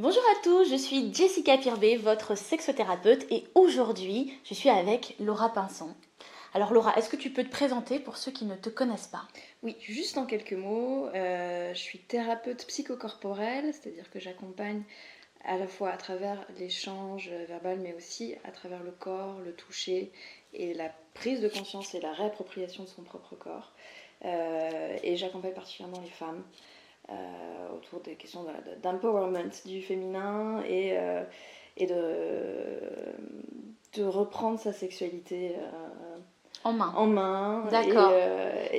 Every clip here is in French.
Bonjour à tous, je suis Jessica Pirbet, votre sexothérapeute et aujourd'hui je suis avec Laura Pinson. Alors Laura, est-ce que tu peux te présenter pour ceux qui ne te connaissent pas? Oui, juste en quelques mots, je suis thérapeute psychocorporelle, c'est-à-dire que j'accompagne à la fois à travers l'échange verbal, mais aussi à travers le corps, le toucher et la prise de conscience et la réappropriation de son propre corps. Et j'accompagne particulièrement les femmes autour des questions d'empowerment du féminin et de reprendre sa sexualité En main. en main D'accord.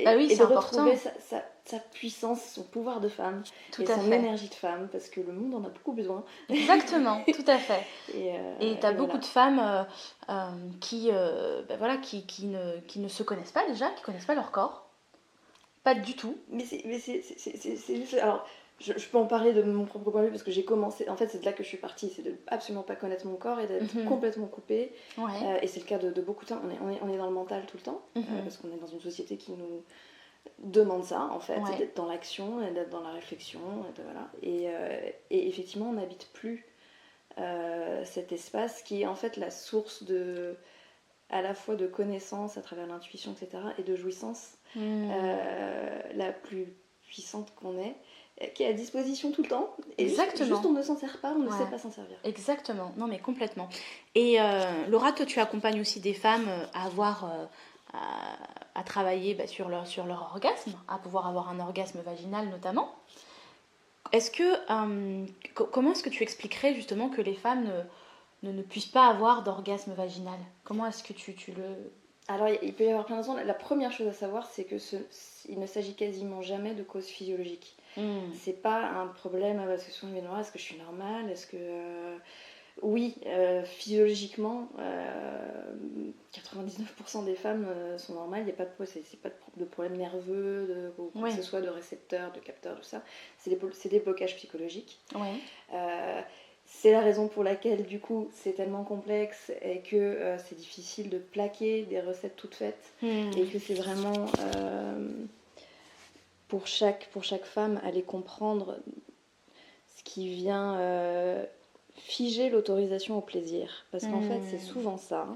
Bah oui, et c'est de important. retrouver sa puissance, son pouvoir de femme Tout et à son fait. énergie de femme, parce que le monde en a beaucoup besoin. Exactement, tout à fait. Et tu as Et beaucoup voilà. de femmes qui ne se connaissent pas déjà, qui ne connaissent pas leur corps. Pas du tout. Mais c'est juste... Alors, je peux en parler de mon propre point de vue parce que j'ai commencé... En fait, c'est de là que je suis partie, c'est de absolument pas connaître mon corps et d'être complètement coupée. Ouais. Et c'est le cas de beaucoup de temps. On est dans le mental tout le temps, Mhm. parce qu'on est dans une société qui nous demande ça, en fait, Ouais. d'être dans l'action, d'être dans la réflexion, voilà. Et effectivement, on n'habite plus cet espace qui est en fait la source à la fois de connaissances à travers l'intuition, etc., et de jouissance la plus puissante qu'on ait, qui est à disposition tout le temps. Et Exactement. juste on ne s'en sert pas, on ne Ouais. sait pas s'en servir. Exactement, non mais complètement. Et Laura, toi tu accompagnes aussi des femmes à avoir, à travailler sur leur orgasme, à pouvoir avoir un orgasme vaginal notamment. Est-ce que, comment est-ce que tu expliquerais justement que les femmes ne puissent pas avoir d'orgasme vaginal? Comment est-ce que tu le... Alors, il peut y avoir plein de raisons. La première chose à savoir, c'est que il ne s'agit quasiment jamais de causes physiologiques. C'est pas un problème parce que souvent, est-ce que je suis normale? Est-ce que... Oui, physiologiquement, 99% des femmes sont normales. Il n'y a pas de problème nerveux, ou quoi que ce soit, de récepteurs, de capteurs, tout ça. C'est des blocages psychologiques. Ouais. C'est la raison pour laquelle, du coup, c'est tellement complexe et que c'est difficile de plaquer des recettes toutes faites. Et que c'est vraiment, pour chaque femme, aller comprendre ce qui vient figer l'autorisation au plaisir. Parce qu'en fait, c'est souvent ça,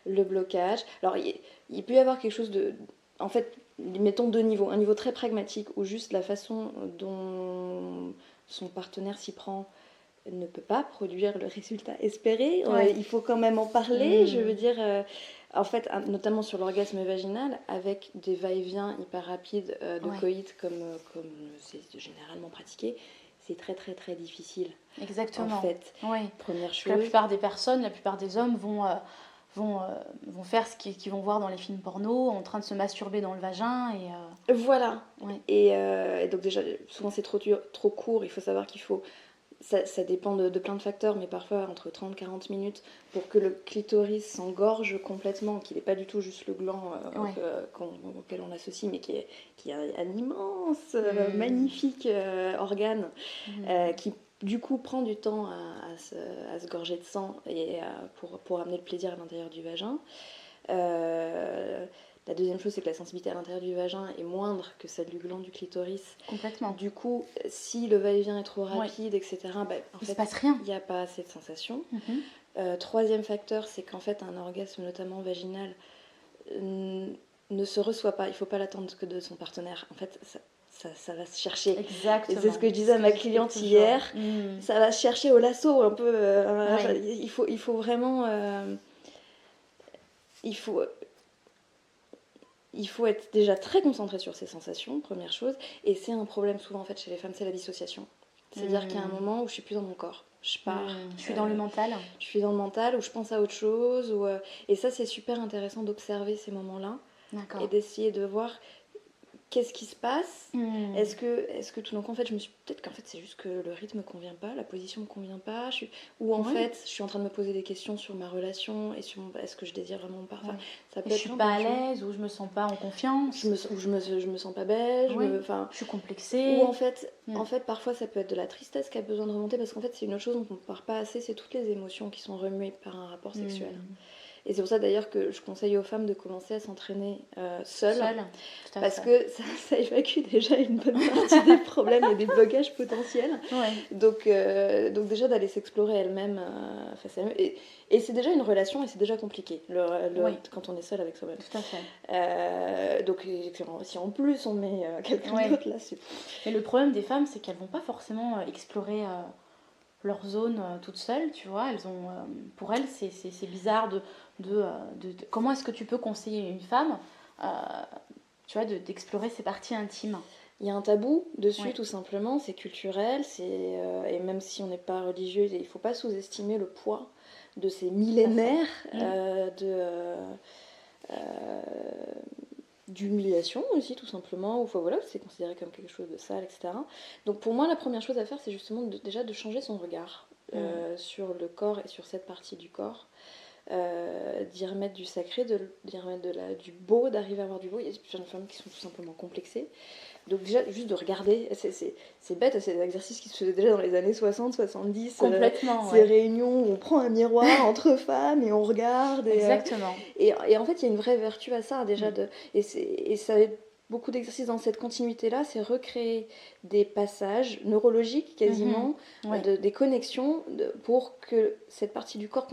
le blocage. Alors, il peut y avoir quelque chose de... En fait, mettons deux niveaux. Un niveau très pragmatique, où juste la façon dont son partenaire s'y prend ne peut pas produire le résultat espéré. Il faut quand même en parler. Je veux dire, en fait, notamment sur l'orgasme vaginal, avec des va-et-vient hyper rapides de coït comme c'est généralement pratiqué, c'est très très très difficile. Exactement. En fait, première chose. La plupart des personnes, la plupart des hommes vont faire ce qu'ils vont voir dans les films porno, en train de se masturber dans le vagin. Voilà. Et donc déjà, souvent c'est trop court. Il faut savoir qu'il faut... Ça dépend de plein de facteurs, mais parfois entre 30 et 40 minutes pour que le clitoris s'engorge complètement, qu'il n'est pas du tout juste le gland auquel on associe, mais qui est un immense, magnifique organe qui du coup prend du temps à se gorger de sang et pour amener le plaisir à l'intérieur du vagin. La deuxième chose, c'est que la sensibilité à l'intérieur du vagin est moindre que celle du gland du clitoris. Complètement. Du coup, si le va-et-vient est trop rapide, etc., en fait, se passe rien. Il n'y a pas assez de sensation. Troisième facteur, c'est qu'en fait, un orgasme, notamment vaginal, ne se reçoit pas. Il ne faut pas l'attendre que de son partenaire. En fait, ça va se chercher. Exactement. Et c'est ce que je disais à ma cliente hier. Ça va se chercher au lasso, un peu. Il faut vraiment... Il faut être déjà très concentré sur ses sensations, première chose. Et c'est un problème souvent en fait chez les femmes, c'est la dissociation. C'est-à-dire qu'il y a un moment où je suis plus dans mon corps. Je pars. Je suis dans le mental. Je suis dans le mental, ou je pense à autre chose. Et ça, c'est super intéressant d'observer ces moments-là. D'accord. Et d'essayer de voir qu'est-ce qui se passe. Est-ce que tout d'un coup, en fait, je me suis... Peut-être qu'en fait, c'est juste que le rythme ne convient pas, la position ne me convient pas. Ou en fait, je suis en train de me poser des questions sur ma relation et sur est-ce que je désire vraiment pas. Enfin, ça peut être je suis pas à l'aise, ou je me sens pas en confiance. Ou je me sens pas belle. Je suis complexée. Ou en fait, parfois, ça peut être de la tristesse qui a besoin de remonter parce qu'en fait, c'est une autre chose dont on ne parle pas assez, c'est toutes les émotions qui sont remuées par un rapport sexuel. Et c'est pour ça d'ailleurs que je conseille aux femmes de commencer à s'entraîner seules. Tout à parce fait. que ça évacue déjà une bonne partie des problèmes et des blocages potentiels. Ouais. Donc déjà d'aller s'explorer elle-même face à elle-même. Et c'est déjà une relation et c'est déjà compliqué Oui. quand on est seul avec soi-même. Tout à fait. Donc si en plus on met quelqu'un Ouais. d'autre là, c'est... Mais le problème des femmes, c'est qu'elles vont pas forcément explorer leur zone toute seule, tu vois. Elles ont, pour elles, c'est bizarre comment est-ce que tu peux conseiller une femme, tu vois, d'explorer ses parties intimes. Il y a un tabou dessus, Ouais. tout simplement, c'est culturel, et même si on n'est pas religieux, il ne faut pas sous-estimer le poids de ces millénaires d'humiliation aussi, tout simplement, ou voilà, c'est considéré comme quelque chose de sale, etc. Donc pour moi, la première chose à faire, c'est justement déjà de changer son regard sur le corps et sur cette partie du corps. D'y remettre du sacré, d'y remettre du beau, d'arriver à avoir du beau. Il y a plein de femmes qui sont tout simplement complexées. Donc déjà, juste de regarder, c'est bête, c'est des exercices qui se faisaient déjà dans les années 60, 70. Complètement, ces réunions où on prend un miroir entre femmes et on regarde. Exactement. Et en fait, il y a une vraie vertu à ça, déjà. Et ça va être beaucoup d'exercices dans cette continuité-là, c'est recréer des passages neurologiques quasiment, des connexions pour que cette partie du corps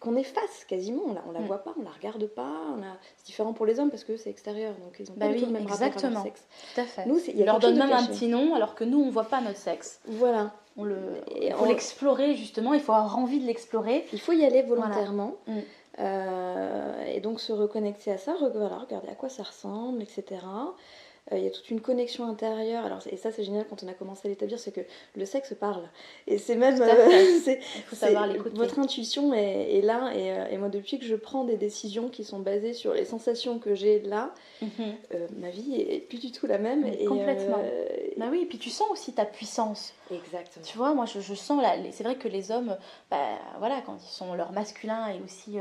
qu'on efface quasiment, on la voit pas, on la regarde pas, c'est différent pour les hommes parce que c'est extérieur, donc ils ont pas du tout le même rapport à leur sexe. Tout à fait. Nous, ils leur donnent même un petit nom alors que nous on voit pas notre sexe. Voilà. Il faut l'explorer justement, il faut avoir envie de l'explorer. Il faut y aller volontairement. Voilà. Et donc se reconnecter à ça, regarder à quoi ça ressemble, etc. Il y a toute une connexion intérieure. Alors, et ça, c'est génial quand on a commencé à l'établir, c'est que le sexe parle. Et c'est même... il faut savoir l'écouter. Votre intuition est là. Et moi, depuis que je prends des décisions qui sont basées sur les sensations que j'ai là, ma vie est plus du tout la même. Complètement. Bah oui, et puis tu sens aussi ta puissance. Exactement. Tu vois, moi, je sens... c'est vrai que les hommes, voilà, quand ils sont leur masculin et aussi...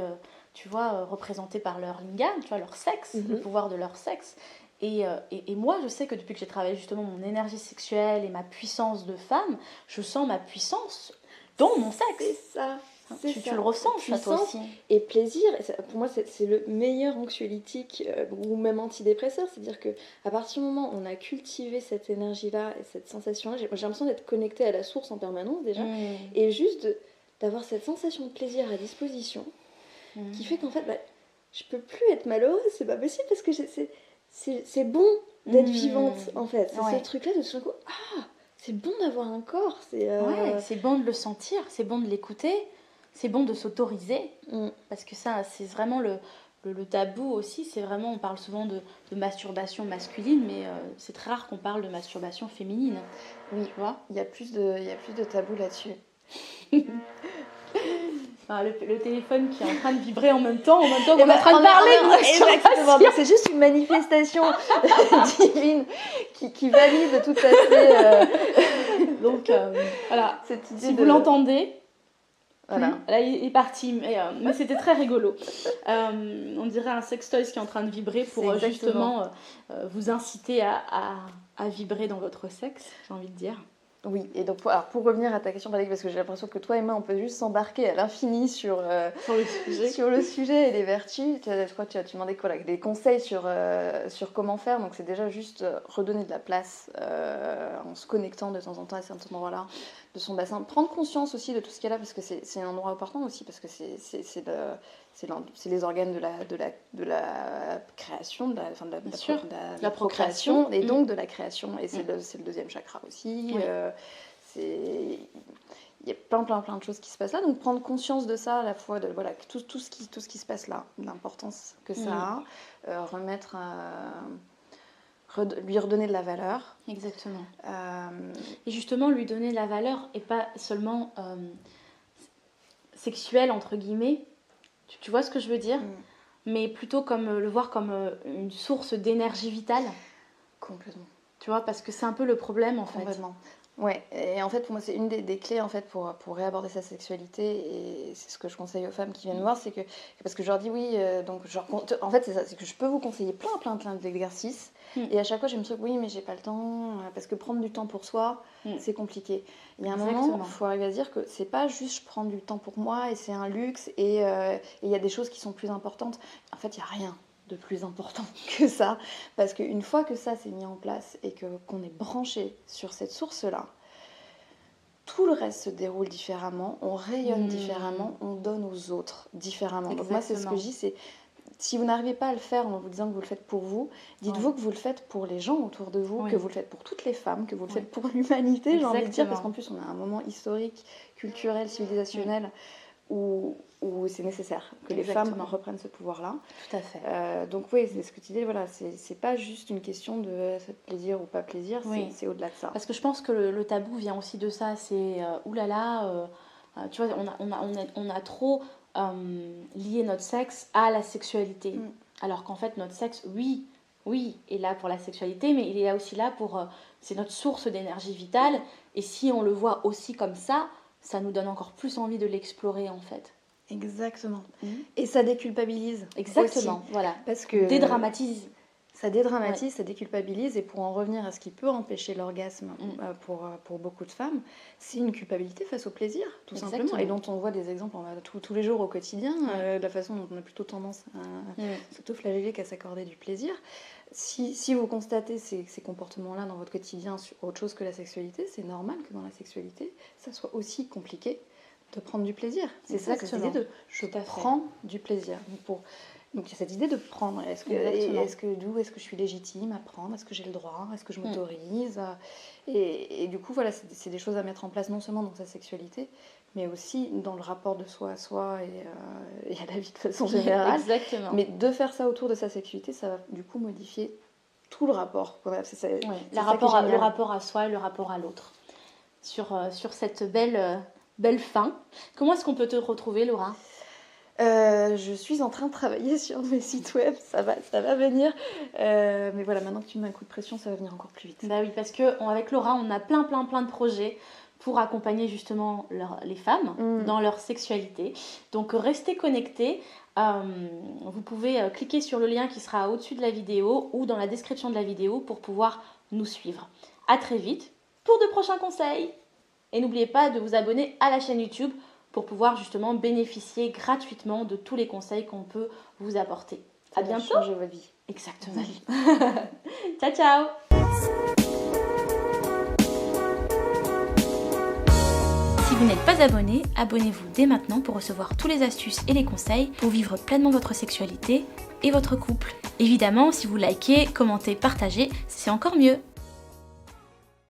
tu vois, représentés par leur lingam, tu vois, leur sexe, le pouvoir de leur sexe. Et moi, je sais que depuis que j'ai travaillé justement mon énergie sexuelle et ma puissance de femme, je sens ma puissance dans mon sexe. C'est ça. Tu le ressens, ça, toi aussi. Et plaisir, pour moi, c'est le meilleur anxiolytique ou même antidépresseur. C'est-à-dire qu'à partir du moment où on a cultivé cette énergie-là et cette sensation-là, j'ai l'impression d'être connectée à la source en permanence déjà. Et juste d'avoir cette sensation de plaisir à disposition qui fait qu'en fait, je peux plus être malheureuse, c'est pas possible parce que c'est bon d'être vivante en fait. C'est ce truc-là de tout d'un coup, c'est bon d'avoir un corps. C'est bon de le sentir, c'est bon de l'écouter, c'est bon de s'autoriser. Parce que ça, c'est vraiment le tabou aussi. C'est vraiment, on parle souvent de masturbation masculine, mais c'est très rare qu'on parle de masturbation féminine. Oui, tu vois, il y a plus de tabou là-dessus. Enfin, le téléphone qui est en train de vibrer en même temps qu'on est en train de parler de masturbation. C'est juste une manifestation divine qui valide tout à fait. Donc voilà, cette idée si vous l'entendez, voilà. Là il est parti, mais c'était très rigolo. On dirait un sextoy qui est en train de vibrer pour justement vous inciter à vibrer dans votre sexe, j'ai envie de dire. Oui, et donc pour revenir à ta question, Valérie, parce que j'ai l'impression que toi et moi, on peut juste s'embarquer à l'infini sur le sujet et les vertus. Tu demandais quoi, des conseils sur comment faire, donc c'est déjà juste redonner de la place en se connectant de temps en temps à cet endroit-là, de son bassin. Prendre conscience aussi de tout ce qu'il y a là, parce que c'est un endroit important aussi, parce que c'est les organes de la création, de la procréation, et donc de la création, et c'est le deuxième chakra aussi. Oui. Il y a plein de choses qui se passent là, donc prendre conscience de ça à la fois, tout ce qui se passe là, l'importance que ça a, lui redonner de la valeur. Exactement. Et justement, lui donner de la valeur et pas seulement sexuelle, entre guillemets, tu vois ce que je veux dire, mais plutôt le voir comme une source d'énergie vitale. Complètement. Tu vois, parce que c'est un peu le problème en fait. Complètement. Ouais, et en fait pour moi c'est une des clés en fait pour réaborder sa sexualité, et c'est ce que je conseille aux femmes qui viennent me voir, c'est que parce que je leur dis oui, donc genre, en fait c'est ça, c'est que je peux vous conseiller plein d'exercices, et à chaque fois je me dis oui mais j'ai pas le temps, parce que prendre du temps pour soi c'est compliqué. Il y a un moment il faut arriver à se dire que c'est pas juste je prends du temps pour moi et c'est un luxe, et il y a des choses qui sont plus importantes. En fait il y a rien de plus important que ça, parce qu'une fois que ça c'est mis en place et qu'on est branché sur cette source-là, tout le reste se déroule différemment, on rayonne différemment, on donne aux autres différemment. Exactement. Donc moi c'est ce que je dis, c'est si vous n'arrivez pas à le faire en vous disant que vous le faites pour vous, dites-vous que vous le faites pour les gens autour de vous, que vous le faites pour toutes les femmes, que vous le faites pour l'humanité, j'ai envie de dire, parce qu'en plus on a un moment historique, culturel, civilisationnel, où c'est nécessaire que les femmes reprennent ce pouvoir-là. Tout à fait. Donc oui, c'est ce que tu dis, voilà, c'est pas juste une question de plaisir ou pas plaisir, c'est au-delà de ça. Parce que je pense que le tabou vient aussi de ça, c'est oulala, tu vois, on a trop lié notre sexe à la sexualité. Alors qu'en fait, notre sexe, oui, est là pour la sexualité, mais il est là aussi là pour... c'est notre source d'énergie vitale, et si on le voit aussi comme ça nous donne encore plus envie de l'explorer en fait. Exactement. Et ça déculpabilise. Exactement, aussi, voilà. Parce que dédramatise. Ça dédramatise, ça déculpabilise, et pour en revenir à ce qui peut empêcher l'orgasme pour beaucoup de femmes, c'est une culpabilité face au plaisir, tout simplement, et dont on voit des exemples tous les jours au quotidien, de la façon dont on a plutôt tendance à s'auto-flageller qu'à s'accorder du plaisir. Si vous constatez ces comportements-là dans votre quotidien sur autre chose que la sexualité, c'est normal que dans la sexualité, ça soit aussi compliqué de prendre du plaisir. C'est ça, cette idée de « je prends du plaisir ». Donc il y a cette idée de prendre. D'où est-ce que je suis légitime à prendre? Est-ce que j'ai le droit? Est-ce que je m'autorise? Et du coup, voilà, c'est des choses à mettre en place non seulement dans sa sexualité, mais aussi dans le rapport de soi à soi et à la vie de façon générale. Exactement. Mais de faire ça autour de sa sexualité, ça va du coup modifier tout le rapport. Le rapport à soi et le rapport à l'autre. Sur cette belle fin. Comment est-ce qu'on peut te retrouver, Laura ? Je suis en train de travailler sur mes sites web, ça va venir, mais voilà, maintenant que tu me mets un coup de pression, ça va venir encore plus vite. Bah oui, parce qu'avec Laura, on a plein de projets pour accompagner justement les femmes dans leur sexualité. Donc restez connectés, vous pouvez cliquer sur le lien qui sera au-dessus de la vidéo ou dans la description de la vidéo pour pouvoir nous suivre. À très vite pour de prochains conseils, et n'oubliez pas de vous abonner à la chaîne YouTube pour pouvoir justement bénéficier gratuitement de tous les conseils qu'on peut vous apporter. À bientôt. Changer votre vie. Exactement. Ciao, ciao. Si vous n'êtes pas abonné, abonnez-vous dès maintenant pour recevoir tous les astuces et les conseils pour vivre pleinement votre sexualité et votre couple. Évidemment, si vous likez, commentez, partagez, c'est encore mieux.